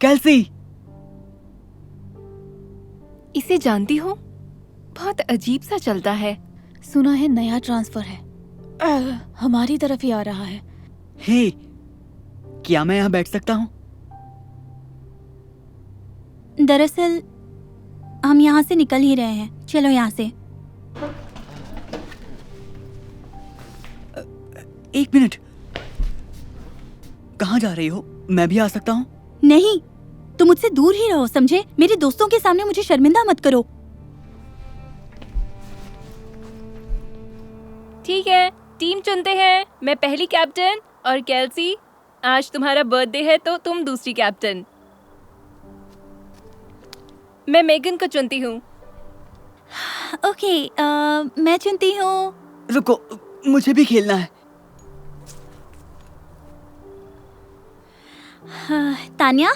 कैल्सी! इसे जानती हो? बहुत अजीब सा चलता है। सुना है नया ट्रांसफर है। हमारी तरफ ही आ रहा है। हे, क्या मैं यहाँ बैठ सकता हूँ? दरअसल हम यहाँ से निकल ही रहे हैं। चलो यहाँ से। एक मिनट, कहाँ जा रही हो? मैं भी आ सकता हूँ? नहीं, तुम मुझसे दूर ही रहो, समझे? मेरे दोस्तों के सामने मुझे शर्मिंदा मत करो। ठीक है, टीम चुनते हैं। मैं पहली कैप्टन और कैल्सी, आज तुम्हारा बर्थडे है तो तुम दूसरी कैप्टन। मैं मेगन को चुनती हूँ। ओके, मैं चुनती हूँ। रुको, मुझे भी खेलना है। तान्या।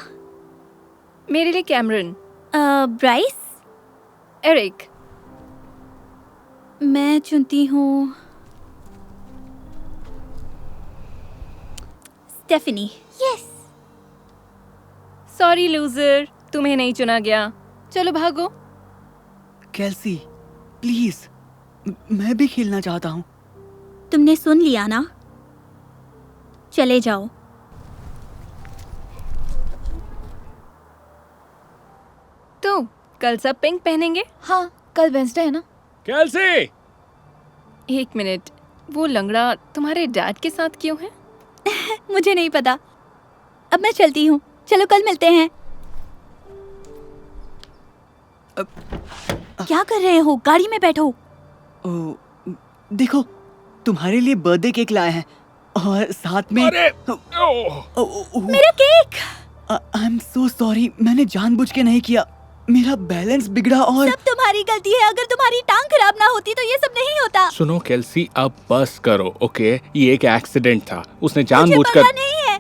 मेरे लिए कैमरन। ब्राइस। एरिक। मैं चुनती हूँ स्टेफनी। यस। सॉरी लूजर, तुम्हें नहीं चुना गया। चलो भागो। कैल्सी, प्लीज, मैं भी खेलना चाहता हूँ। तुमने सुन लिया ना? चले जाओ। तो कल सब पिंक पहनेंगे? हाँ, कल वेंसडे है ना? कैल्सी! एक मिनट, वो लंगड़ा तुम्हारे डैड के साथ क्यों है? मुझे नहीं पता। अब मैं चलती हूँ। चलो कल मिलते हैं। क्या कर रहे हो? गाड़ी में बैठो। ओ, देखो, तुम्हारे लिए बर्थडे केक लाए हैं और साथ में अरे! ओह! मेरा cake. I am so sorry, मैंने जानबूझ के नहीं किया। मेरा बैलेंस बिगड़ा और सब तुम्हारी गलती है। अगर तुम्हारी टांग खराब ना होती तो ये सब नहीं होता। सुनो कैल्सी, अब बस करो, ओके? ये एक एक्सीडेंट था, उसने मुझे जानबूझकर। परवाह नहीं है।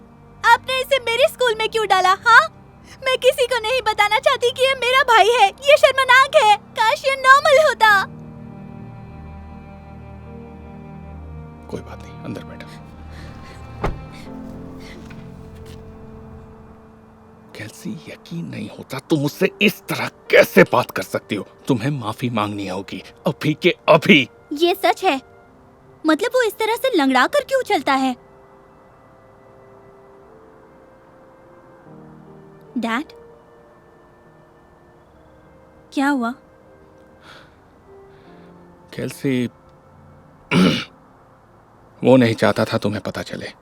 आपने इसे मेरे स्कूल में क्यों डाला? हाँ, मैं किसी को नहीं बताना चाहती कि ये मेरा भाई है। ये शर्मनाक है। काश ये नॉर्मल होता। कोई बात नहीं, अंदर बैठो। कैल्सी, यकीन नहीं होता तुम मुझसे इस तरह कैसे बात कर सकती हो। तुम्हें माफी मांगनी होगी अभी के अभी। ये सच है। मतलब वो इस तरह से लंगड़ा कर क्यों चलता है? डैड, क्या हुआ? कैल्सी, वो नहीं चाहता था तुम्हें पता चले,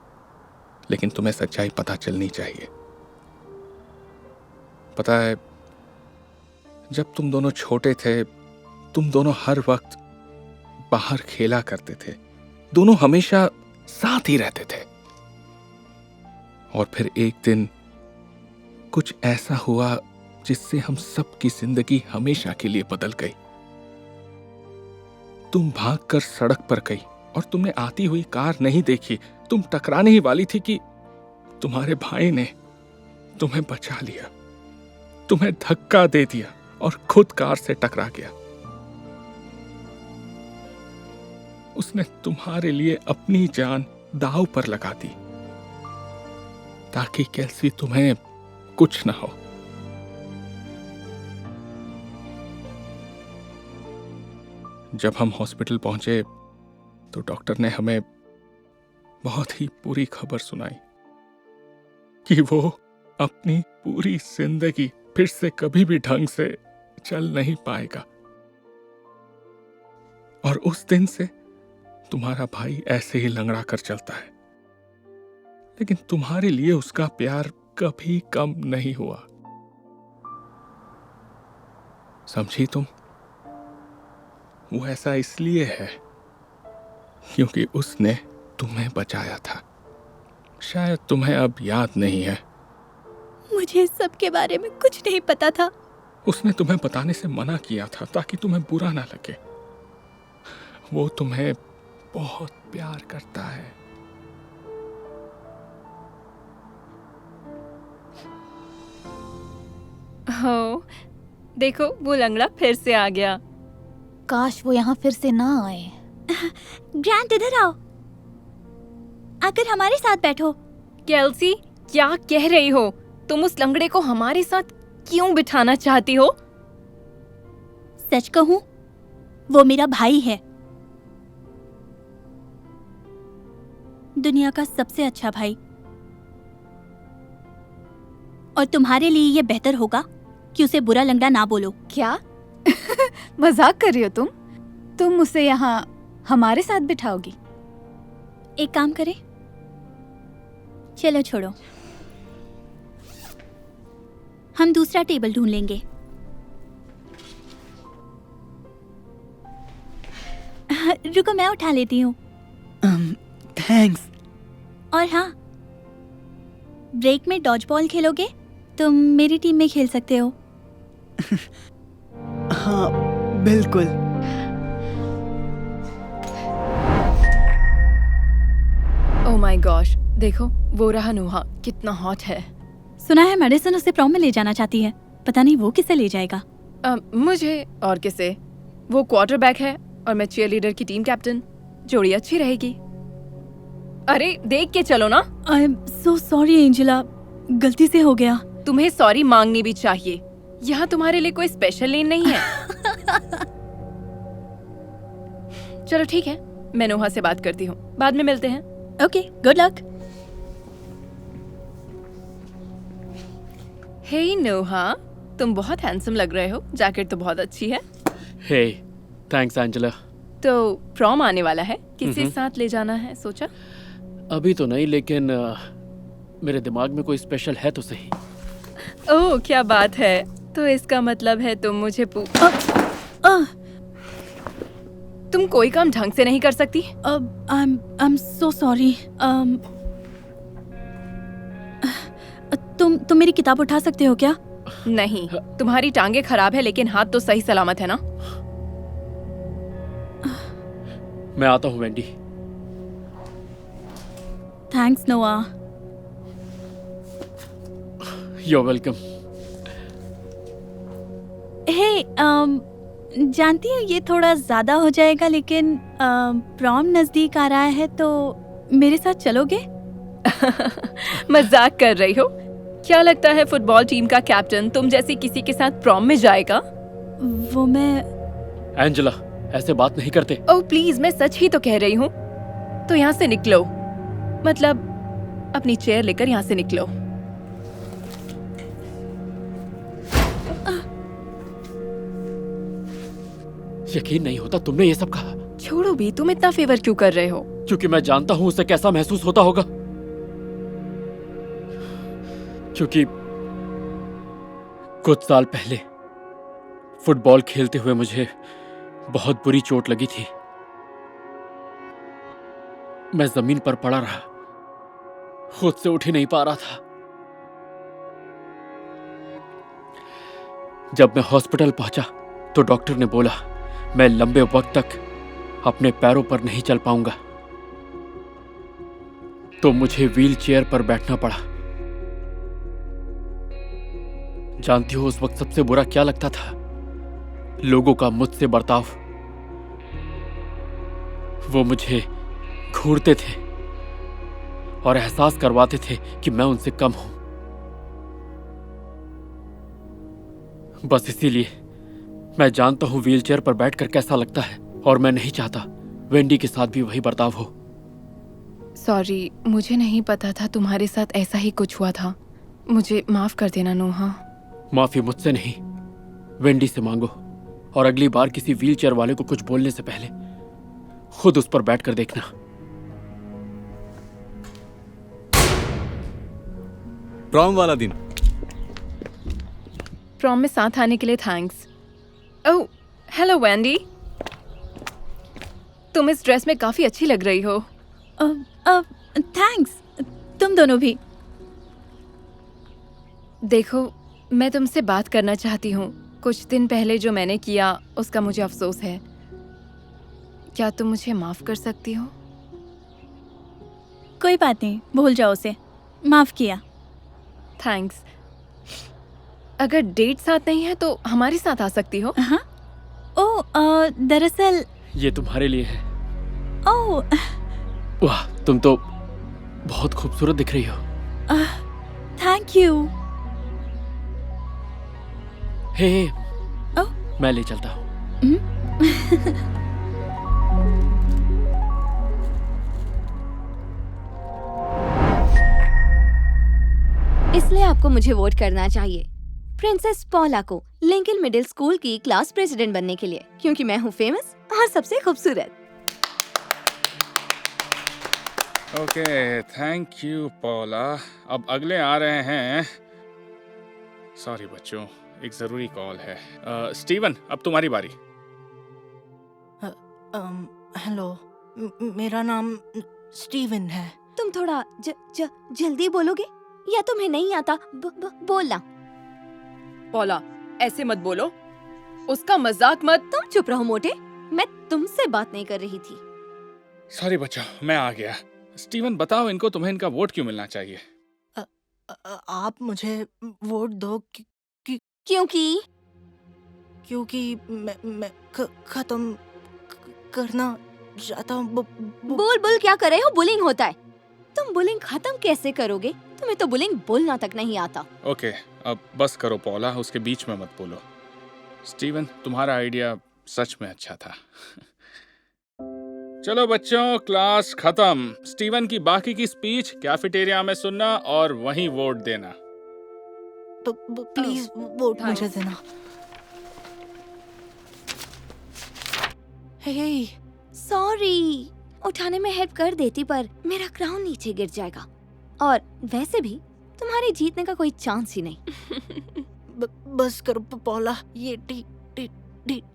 लेकिन तुम्हें सच्चाई पता चलनी चाहिए। पता है, जब तुम दोनों छोटे थे, तुम दोनों हर वक्त बाहर खेला करते थे। दोनों हमेशा साथ ही रहते थे। और फिर एक दिन कुछ ऐसा हुआ जिससे हम सबकी जिंदगी हमेशा के लिए बदल गई। तुम भागकर सड़क पर गई और तुमने आती हुई कार नहीं देखी। तुम टकराने ही वाली थी कि तुम्हारे भाई ने तुम्हें बचा लिया, तुम्हें धक्का दे दिया और खुद कार से टकरा गया। उसने तुम्हारे लिए अपनी जान दांव पर लगा दी ताकि कैल्सी तुम्हें कुछ ना हो। जब हम हॉस्पिटल पहुंचे तो डॉक्टर ने हमें बहुत ही बुरी खबर सुनाई कि वो अपनी पूरी जिंदगी फिर से कभी भी ढंग से चल नहीं पाएगा। और उस दिन से तुम्हारा भाई ऐसे ही लंगड़ा कर चलता है, लेकिन तुम्हारे लिए उसका प्यार कभी कम नहीं हुआ। समझी तुम? वो ऐसा इसलिए है क्योंकि उसने तुम्हें बचाया था। शायद तुम्हें अब याद नहीं है। मुझे सबके बारे में कुछ नहीं पता था। उसने तुम्हें बताने से मना किया था ताकि तुम्हें बुरा ना लगे। वो तुम्हें बहुत प्यार करता है। हो, देखो वो लंगड़ा फिर से आ गया। काश वो यहाँ फिर से ना आए। ग्रैंट, इधर आओ। आकर हमारे साथ बैठो। कैल्सी, क्या कह रही हो? तुम उस लंगड़े को हमारे साथ क्यों बिठाना चाहती हो? सच कहूं, वो मेरा भाई है, दुनिया का सबसे अच्छा भाई। और तुम्हारे लिए ये बेहतर होगा कि उसे बुरा लंगड़ा ना बोलो। क्या मजाक कर रही हो तुम? तुम उसे यहाँ हमारे साथ बिठाओगी? एक काम करें, चलो छोड़ो, हम दूसरा टेबल ढूंढ लेंगे। रुको, मैं उठा लेती हूँ। थैंक्स। और हाँ, ब्रेक में डॉज बॉल खेलोगे? तुम मेरी टीम में खेल सकते हो। हाँ, बिल्कुल। ओह माय गॉश, देखो वो रहा नोहा, कितना हॉट है। सुना है मेडिसन उसे प्रॉम में ले जाना चाहती है। पता नहीं वो किसे ले जाएगा। मुझे और किसे? वो क्वार्टरबैक है और मैं चीयरलीडर की टीम कैप्टन। जोड़ी अच्छी रहेगी। अरे देख के चलो ना। I am so sorry Angela, गलती से हो गया। तुम्हें सॉरी मांगनी भी चाहिए। यहाँ तुम्हारे लिए कोई स्पेशल लेन नहीं है। चलो ठीक है, मैं नोहा से बात करती हूँ, बाद में मिलते हैं। Okay, good luck. Hey Noah, तुम बहुत हैंडसम लग रहे हो। जैकेट तो बहुत अच्छी है। हे, थैंक्स एंजेला। तो प्रॉम आने वाला है, किसी साथ ले जाना है सोचा? अभी तो नहीं, लेकिन मेरे दिमाग में कोई स्पेशल है तो सही। ओह क्या बात है। तो इसका मतलब है तुम मुझे तुम कोई काम ढंग से नहीं कर सकती? I am so sorry. तुम मेरी किताब उठा सकते हो क्या? नहीं, तुम्हारी टांगे खराब है लेकिन हाथ तो सही सलामत है ना? मैं आता हूँ Wendy. Thanks Noah. You welcome. Hey, जानती हूँ ये थोड़ा ज्यादा हो जाएगा, लेकिन प्रॉम नजदीक आ रहा है तो मेरे साथ चलोगे? मजाक कर रही हो? क्या लगता है फुटबॉल टीम का कैप्टन तुम जैसी किसी के साथ प्रॉम में जाएगा? वो मैं एंजेला, ऐसे बात नहीं करते। ओह प्लीज, मैं सच ही तो कह रही हूँ। तो यहाँ से निकलो, मतलब अपनी चेयर लेकर यहाँ से निकलो। यकीन नहीं होता तुमने ये सब कहा। छोड़ो भी, तुम इतना फेवर क्यों कर रहे हो? क्योंकि मैं जानता हूँ उसे कैसा महसूस होता होगा। क्योंकि कुछ साल पहले फुटबॉल खेलते हुए मुझे बहुत बुरी चोट लगी थी। मैं जमीन पर पड़ा रहा, खुद से उठ ही नहीं पा रहा था। जब मैं हॉस्पिटल पहुंचा तो डॉक्टर ने बोला मैं लंबे वक्त तक अपने पैरों पर नहीं चल पाऊंगा, तो मुझे व्हील चेयर पर बैठना पड़ा। जानती हो उस वक्त सबसे बुरा क्या लगता था? लोगों का मुझसे बर्ताव। वो मुझे घूरते थे और एहसास करवाते थे कि मैं उनसे कम हूं। बस इसीलिए मैं जानता हूं व्हीलचेयर पर बैठकर कैसा लगता है, और मैं नहीं चाहता वेंडी के साथ भी वही बर्ताव हो। सॉरी, मुझे नहीं पता था तुम्हारे साथ ऐसा ही कुछ हुआ था। मुझे माफ कर देना नोहा। माफी मुझसे नहीं, वेंडी से मांगो, और अगली बार किसी व्हीलचेयर वाले को कुछ बोलने से पहले खुद उस पर बैठकर देखना। प्रॉम वाला दिन। प्रॉम में साथ आने के लिए थैंक्स। ओह हेलो वेंडी, तुम इस ड्रेस में काफी अच्छी लग रही हो। थैंक्स, तुम दोनों भी। देखो, मैं तुमसे बात करना चाहती हूँ। कुछ दिन पहले जो मैंने किया उसका मुझे अफसोस है। क्या तुम मुझे माफ कर सकती हो? कोई बात नहीं, भूल जाओ उसे। माफ किया। थैंक्स। अगर डेट साथ नहीं है तो हमारे साथ आ सकती हो। हाँ। दरअसल ये तुम्हारे लिए है। ओह, वाह, तुम तो बहुत खूबसूरत दिख रही हो। Thank you. Hey oh. मैं ले चलता हूँ। इसलिए आपको मुझे वोट करना चाहिए प्रिंसेस पॉला को लिंकन मिडिल स्कूल की क्लास प्रेसिडेंट बनने के लिए, क्योंकि मैं हूँ फेमस और सबसे खूबसूरत। Okay, thank you पॉला। अब अगले आ रहे हैं। सॉरी बच्चों, एक जरूरी कॉल है। स्टीवन, अब तुम्हारी बारी। हेलो, मेरा नाम स्टीवन है। तुम थोड़ा जल्दी बोलोगे या तुम्हें नहीं आता बोलना? पॉला, ऐसे मत बोलो, उसका मजाक मत। तुम चुप रहो मोटे, मैं तुमसे बात नहीं कर रही थी। सॉरी बच्चों, मैं आ गया। स्टीवन बताओ इनको, तुम्हें इनका वोट क्यों मिलना चाहिए? आप मुझे वोट दो क्योंकि मैं खत्म करना चाहता हूँ। बोल क्या कर रहे हो? बुलिंग होता है। तुम बुलिंग खत्म कैसे करोगे? तुम्हें तो बुलिंग बोलना तक नहीं आता। ओके, अब बस करो पॉला, उसके बीच में मत बोलो। स्टीवन, तुम्हारा आइडिया सच में अच्छा था। चलो बच्चों, क्लास खत्म। स्टीवन की बाकी की स्पीच कैफेटेरिया में सुनना और वहीं वोट देना। प्लीज वोट मुझे देना। हे, सॉरी, उठाने में हेल्प कर देती पर मेरा क्राउन नीचे गिर जाएगा, और वैसे भी तुम्हारे जीतने का कोई चांस ही नहीं। बस करो पॉला, ये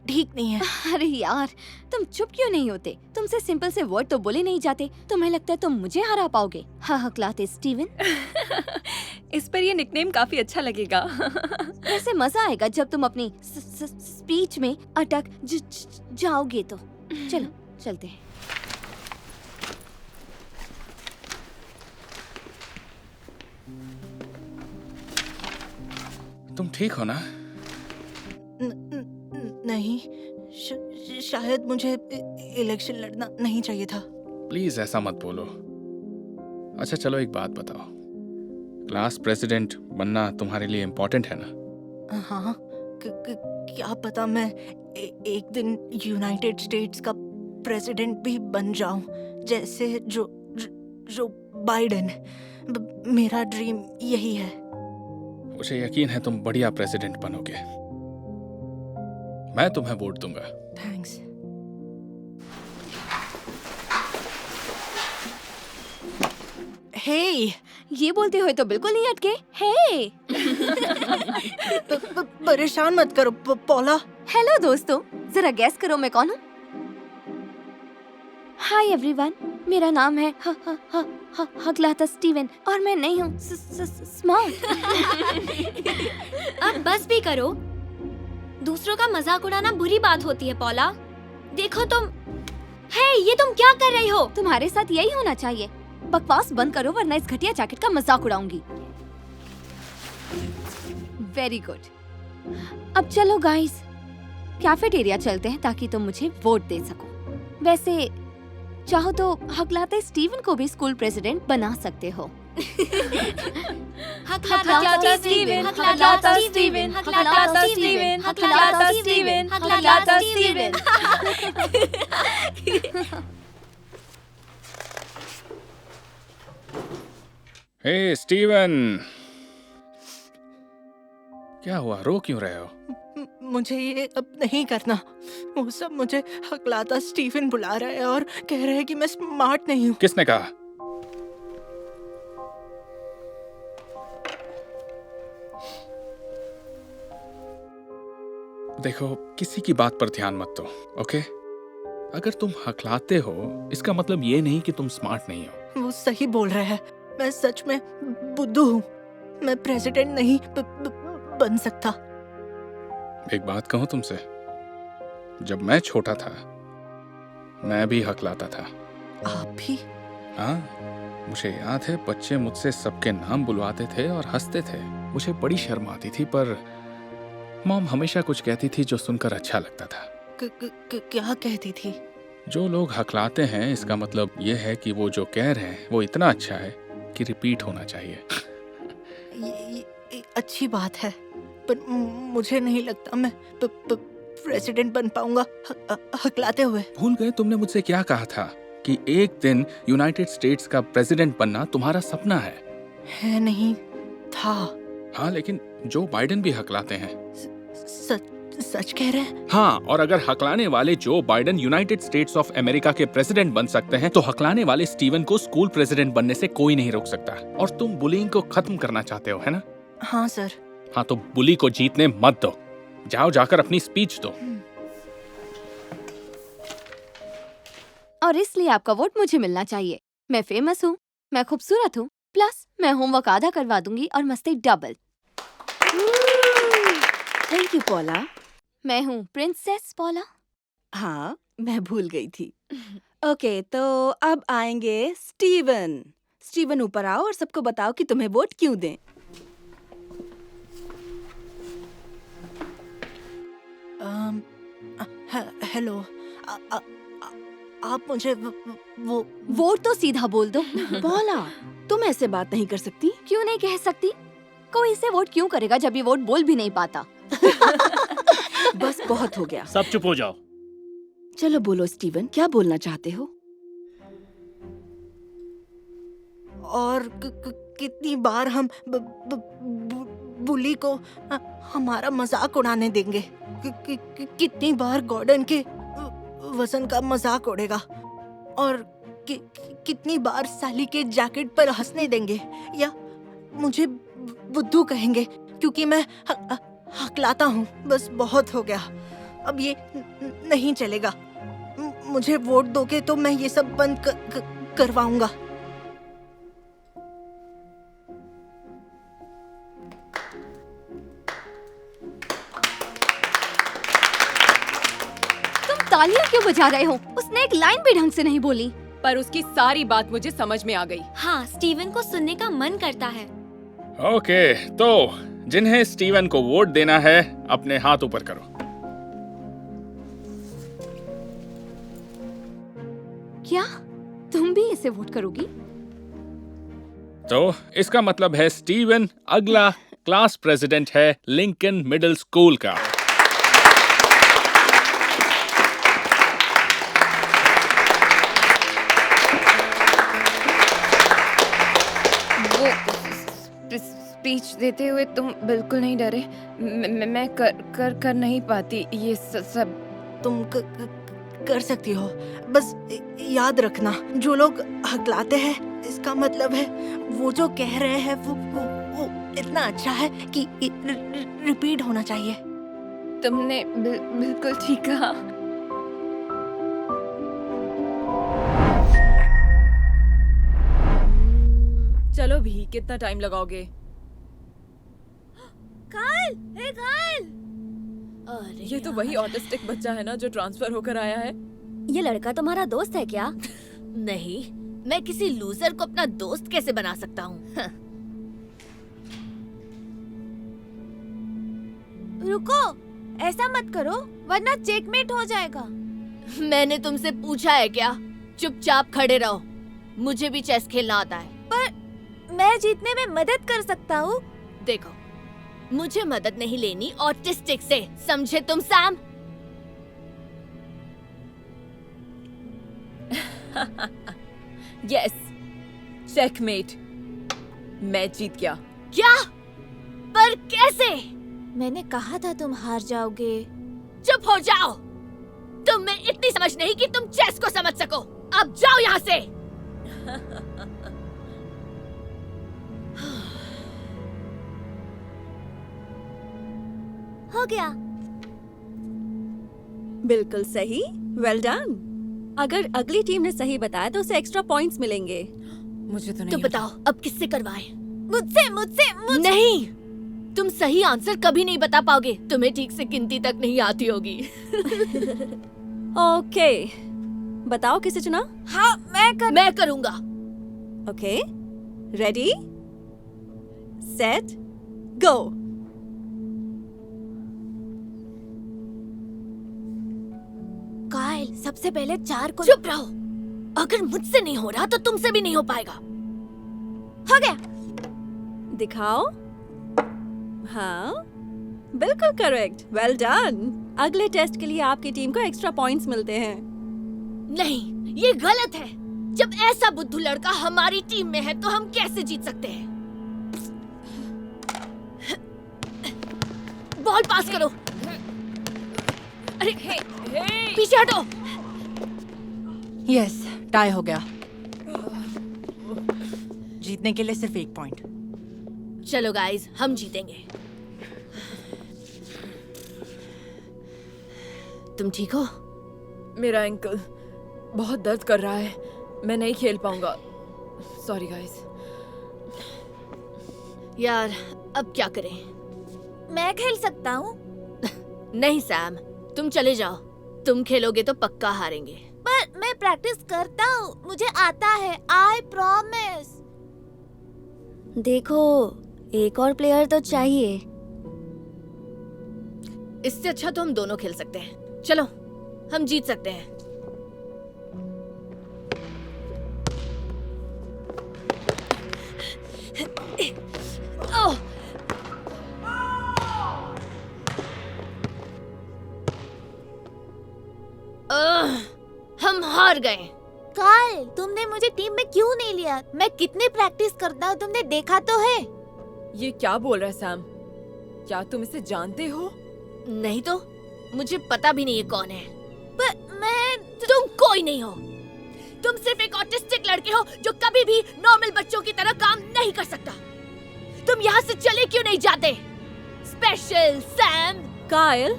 ठीक नहीं है। अरे यार, तुम चुप क्यों नहीं होते? तुमसे सिंपल से वर्ड तो बोले नहीं जाते। तुम्हें लगता है तुम मुझे हरा पाओगे? हकलाते स्टीवन। इस पर ये निकनेम काफी अच्छा लगेगा। ऐसे मजा आएगा जब तुम अपनी स्पीच में अटक जाओगे तो। चलो चलते हैं। तुम ठीक हो ना? नहीं, शायद मुझे इलेक्शन लड़ना नहीं चाहिए था। प्लीज ऐसा मत बोलो। अच्छा चलो, एक बात बताओ, क्लास प्रेसिडेंट बनना तुम्हारे लिए इम्पोर्टेंट है ना? हाँ, क्या पता मैं एक दिन यूनाइटेड स्टेट्स का प्रेसिडेंट भी बन जाऊं, जैसे जो बाइडेन। मेरा ड्रीम यही है। मुझे यकीन है तुम बढ़िया प्रेसिडेंट बनोगे। मैं तुम्हें वोट दूंगा। थैंक्स। हे, ये बोलते हुए तो बिल्कुल नहीं अटके। हे, परेशान मत करो पॉला। हेलो दोस्तों, जरा गैस करो मैं कौन हूँ? हाय एवरीवन, मेरा नाम है हकलाता स्टीवन और मैं नहीं हूँ स्मार्ट। अब बस भी करो। दूसरों का मजाक उड़ाना बुरी बात होती है पॉला। देखो तुम, हे ये तुम क्या कर रही हो? तुम्हारे साथ यही होना चाहिए। बकवास बंद करो वरना इस घटिया जैकेट का मजाक उड़ाऊंगी। Very good. अब चलो गाइस, कैफेटेरिया चलते हैं ताकि तुम मुझे वोट दे सको। वैसे चाहो तो हकलाते स्टीवन को भी स्कूल प्रेसिडेंट बना सकते हो। हकलाता स्टीवन, हकलाता स्टीवन, हकलाता स्टीवन, हकलाता स्टीवन, हकलाता स्टीवन। हे स्टीवन, क्या हुआ? रो क्यों रहे हो? मुझे ये अब नहीं करना। वो सब मुझे हकलाता स्टीफन बुला रहे हैं और कह रहे हैं कि मैं स्मार्ट नहीं हूँ। किसने कहा? देखो, किसी की बात पर ध्यान मत दो, ओके? अगर तुम हकलाते हो, इसका मतलब ये नहीं कि तुम स्मार्ट नहीं हो। वो सही बोल रहे हैं। मैं सच में बुद्धू हूँ। मैं प्रेसिडेंट नहीं बन सकता। एक बात कहूं तुमसे, जब मैं छोटा था मैं भी हकलाता था। आप भी? हाँ, मुझे याद है बच्चे मुझसे सबके नाम बुलवाते थे और हंसते थे। मुझे बड़ी शर्म आती थी, पर मॉम हमेशा कुछ कहती थी जो सुनकर अच्छा लगता था। क्या कहती थी? जो लोग हकलाते हैं, इसका मतलब ये है कि वो जो कह रहे हैं वो इतना अच्छा है कि रिपीट होना चाहिए। ये अच्छी बात है। पर मुझे नहीं लगता मैं प्रेसिडेंट बन पाऊंगा हकलाते हुए। भूल गए तुमने मुझसे क्या कहा था कि एक दिन यूनाइटेड स्टेट्स का प्रेसिडेंट बनना तुम्हारा सपना है नहीं था। हाँ, लेकिन जो बाइडेन भी हकलाते हैं। सच कह रहे हैं? हाँ, और अगर हकलाने वाले Joe Biden United states of America के प्रेसिडेंट बन सकते हैं, तो हकलाने वाले स्टीवन को स्कूल प्रेसिडेंट बनने से कोई नहीं रोक सकता। और तुम बुलिंग को खत्म करना चाहते हो, है ना? हाँ सर। हाँ, तो बुली को जीतने मत दो। जाओ जाकर अपनी स्पीच दो। और इसलिए आपका वोट मुझे मिलना चाहिए। मैं फेमस हूँ, मैं खूबसूरत हूँ, प्लस मैं होमवर्क आधा करवा दूंगी और मस्ती डबल। Thank you पॉला। मैं हूँ प्रिंसेस पॉला। हाँ, मैं भूल गई थी। ओके, तो अब आएंगे स्टीवन। स्टीवन ऊपर आओ और सबको बताओ कि तुम्हें वोट क्यों दें। हेलो, आप मुझे वो वोट तो सीधा बोल दो। पॉला, तुम ऐसे बात नहीं कर सकती। क्यों नहीं कह सकती? कोई इसे वोट क्यों करेगा जब ये वोट बोल भी नहीं पाता? बस बहुत हो गया। सब चुप हो जाओ। चलो बोलो स्टीवन, क्या बोलना चाहते हो? और कितनी बार हम बुली को हमारा मजाक उड़ाने देंगे? कितनी बार गॉर्डन के वजन का मजाक उड़ेगा? और कितनी बार साली के जैकेट पर हंसने देंगे? या मुझे बुद्धू कहेंगे क्योंकि मैं हकलाता हूँ? बस बहुत हो गया, अब ये नहीं चलेगा। मुझे वोट दोगे तो मैं ये सब बंद करवाऊंगा। तुम तालियां क्यों बजा रहे हो? उसने एक लाइन भी ढंग से नहीं बोली। पर उसकी सारी बात मुझे समझ में आ गई। हाँ, स्टीवन को सुनने का मन करता है। ओके, तो जिन्हें स्टीवन को वोट देना है अपने हाथ ऊपर करो। क्या तुम भी इसे वोट करोगी? तो इसका मतलब है स्टीवन अगला क्लास प्रेसिडेंट है लिंकन मिडिल स्कूल का। स्पीच देते हुए तुम बिल्कुल नहीं डरे? मैं कर नहीं पाती ये सब। तुम कर सकती हो, बस याद रखना, जो लोग हकलाते हैं इसका मतलब है वो जो कह रहे हैं वो इतना अच्छा है कि रिपीट होना चाहिए। तुमने बिल्कुल ठीक कहा। चलो भी, कितना टाइम लगाओगे? ये तो वही ऑटिस्टिक बच्चा है ना जो ट्रांसफर होकर आया है। ये लड़का तुम्हारा दोस्त है क्या? नहीं, मैं किसी लूजर को अपना दोस्त कैसे बना सकता हूँ? रुको, ऐसा मत करो वरना चेकमेट हो जाएगा। मैंने तुमसे पूछा है क्या? चुपचाप खड़े रहो। मुझे भी चेस खेलना आता है। पर मैं जीतने में मदद कर सकता हूँ। देखो, मुझे मदद नहीं लेनी ऑटिस्टिक से, समझे तुम सैम? Yes, checkmate. मैं जीत गया। क्या? पर कैसे? मैंने कहा था तुम हार जाओगे। चुप हो जाओ। तुम में इतनी समझ नहीं कि तुम चेस को समझ सको। अब जाओ यहाँ से। हो गया। बिल्कुल सही, वेल डन। अगर अगली टीम ने सही बताया तो उसे एक्स्ट्रा पॉइंट्स मिलेंगे। मुझे तो नहीं। तो बताओ अब किससे करवाएं? मुझसे। नहीं, तुम सही आंसर कभी नहीं बता पाओगे। तुम्हें ठीक से गिनती तक नहीं आती होगी। ओके, बताओ किसे चुना? हाँ, मैं करूंगा। ओके, रेडी, सेट, गो। काइल, सबसे पहले 4 को। चुप रहो। अगर मुझसे नहीं हो रहा तो तुमसे भी नहीं हो पाएगा। हो गया। दिखाओ। हाँ, बिल्कुल करेक्ट, वेल डन। अगले टेस्ट के लिए आपकी टीम को एक्स्ट्रा पॉइंट्स मिलते हैं। नहीं, ये गलत है। जब ऐसा बुद्धू लड़का हमारी टीम में है तो हम कैसे जीत सकते हैं? बॉल पास करो। अरे पीछे हटो। यस, टाई हो गया। जीतने के लिए सिर्फ 1 पॉइंट। चलो गाइस, हम जीतेंगे। तुम ठीक हो? मेरा एंकल बहुत दर्द कर रहा है, मैं नहीं खेल पाऊंगा। Sorry guys. यार, अब क्या करें? मैं खेल सकता हूँ। नहीं सैम, तुम चले जाओ। तुम खेलोगे तो पक्का हारेंगे। पर मैं प्रैक्टिस करता हूँ, मुझे आता है, आई प्रॉमिस। देखो, एक और प्लेयर तो चाहिए। इससे अच्छा तो हम दोनों खेल सकते हैं। चलो, हम जीत सकते हैं। ओह! हम हार गए। काल, तुमने मुझे टीम में क्यों नहीं लिया? मैं कितनी प्रैक्टिस करता हूँ, तुमने देखा तो है। ये क्या बोल रहा है सैम? क्या तुम इसे जानते हो? नहीं तो, मुझे पता भी नहीं है कौन है। पर मैं... तुम कोई नहीं हो। तुम सिर्फ एक ऑटिस्टिक लड़के हो जो कभी भी नॉर्मल बच्चों की तरह काम नहीं कर सकता। तुम यहाँ से चले क्यों नहीं जाते? Special Sam. कायल,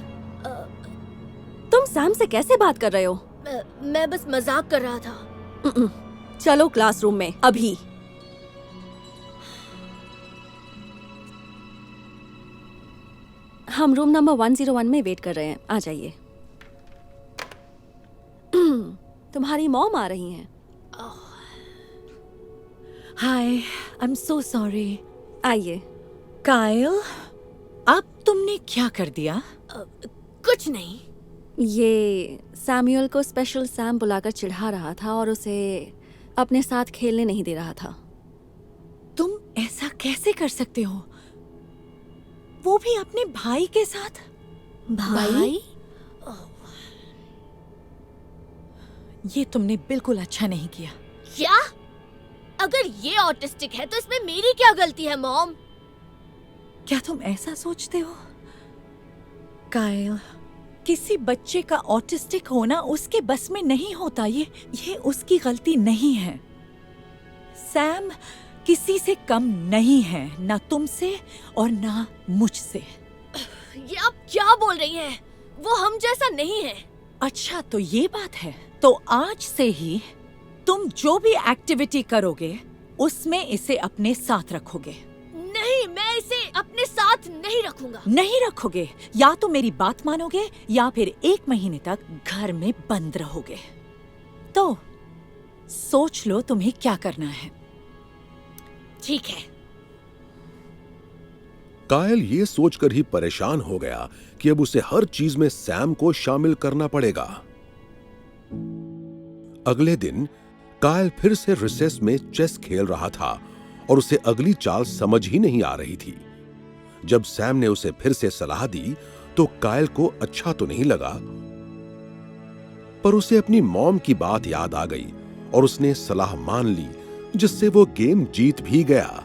तुम सैम से कैसे बात कर रहे हो? मैं बस मजाक कर रहा था। चलो क्लासरूम में अभी। हम रूम नंबर 101 में वेट कर रहे हैं, आ जाइए। तुम्हारी मॉम आ रही हैं। हाय, आई एम सो सॉरी। आइए। कायल, अब तुमने क्या कर दिया? कुछ नहीं। ये सैमुअल को स्पेशल सैम बुलाकर चिढ़ा रहा था और उसे अपने साथ खेलने नहीं दे रहा था। तुम ऐसा कैसे कर सकते हो? वो भी अपने भाई के साथ? भाई? ये तुमने बिल्कुल अच्छा नहीं किया। क्या? अगर ये ऑटिस्टिक है तो इसमें मेरी क्या गलती है मॉम? क्या तुम ऐसा सोचते हो? कायल, किसी बच्चे का ऑटिस्टिक होना उसके बस में नहीं होता। ये उसकी गलती नहीं है। सैम किसी से कम नहीं है, ना तुमसे और ना मुझसे। ये आप क्या बोल रही हैं? वो हम जैसा नहीं है। अच्छा, तो ये बात है। तो आज से ही तुम जो भी एक्टिविटी करोगे उसमें इसे अपने साथ रखोगे। नहीं, मैं इसे अपने साथ नहीं रखूंगा। नहीं रखोगे? या तो मेरी बात मानोगे या फिर 1 महीने तक घर में बंद रहोगे। तो सोच लो तुम्हें क्या करना है। ठीक है। कायल ये सोचकर ही परेशान हो गया कि अब उसे हर चीज में सैम को शामिल करना पड़ेगा। अगले दिन कायल फिर से रिसेस में चेस खेल रहा था और उसे अगली चाल समझ ही नहीं आ रही थी। जब सैम ने उसे फिर से सलाह दी तो कायल को अच्छा तो नहीं लगा, पर उसे अपनी मॉम की बात याद आ गई और उसने सलाह मान ली, जिससे वो गेम जीत भी गया।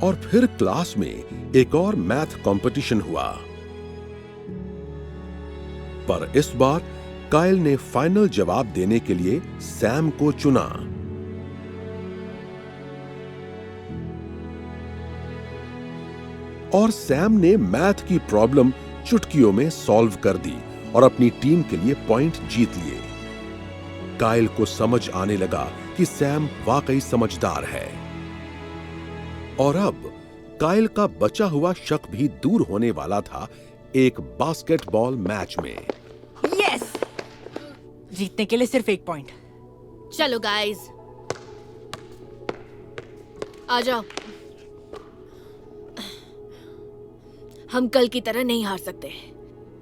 और फिर क्लास में एक और मैथ कंपटीशन हुआ, पर इस बार कायल ने फाइनल जवाब देने के लिए सैम को चुना। और सैम ने मैथ की प्रॉब्लम चुटकियों में सॉल्व कर दी और अपनी टीम के लिए पॉइंट जीत लिए। कायल को समझ आने लगा कि सैम वाकई समझदार है। और अब कायल का बचा हुआ शक भी दूर होने वाला था एक बास्केटबॉल मैच में। यस! जीतने के लिए सिर्फ 1 पॉइंट। चलो गाइस, आ जाओ। हम कल की तरह नहीं हार सकते।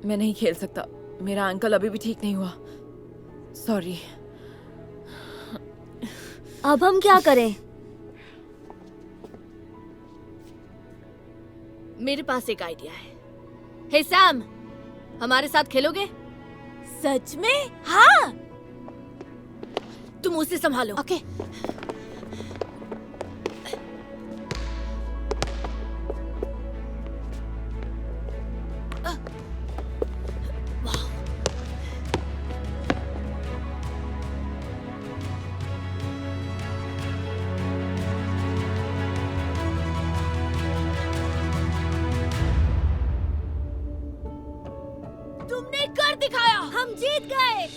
मैं नहीं खेल सकता, मेरा अंकल अभी भी ठीक नहीं हुआ। सॉरी। अब हम क्या करें? मेरे पास एक आइडिया है। हे सैम, हमारे साथ खेलोगे? सच में? हाँ। तुम उसे संभालो। ओके। तुमने कर दिखाया। हम जीत गए।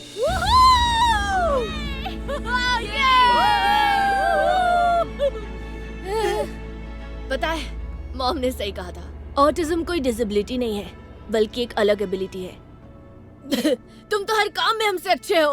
पता है, मॉम ने सही कहा था। ऑटिज्म कोई डिसेबिलिटी नहीं है, बल्कि एक अलग एबिलिटी है। तुम तो हर काम में हमसे अच्छे हो।